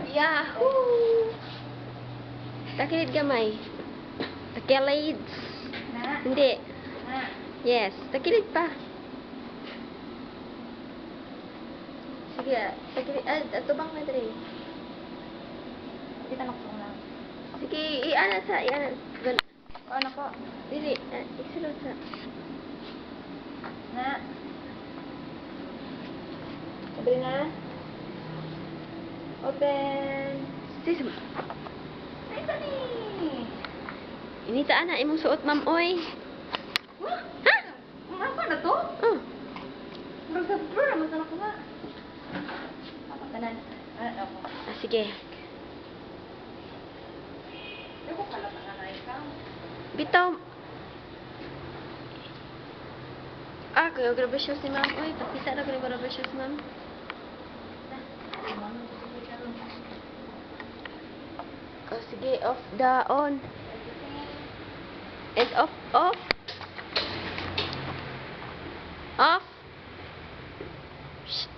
Yahoo! Takilid gamay. Takilid. Na. Hindi. Na. Yes. Takilid pa. Sige. Takilid. Ato bang madre? Kita nakapong lang. Sige. Iana sa. Iana. Ano ko? Dili. Isulod sa. Na. Sabi na. Open. Sis. Ay, tani! Inita na. Imong suot, ma'am. Oy. Ha? Ano na to? Oh. Mag-subscribe naman sana ko na. Ako, tanan. Ako. Sige. Ako pala pa na ikaw. Bitaw. Kuya, grabe shoes ni ma'am. Uy, pagkita na ko ni grabe shoes, ma'am. Oh, sige. Off the on. And off. Off. Off. Shh.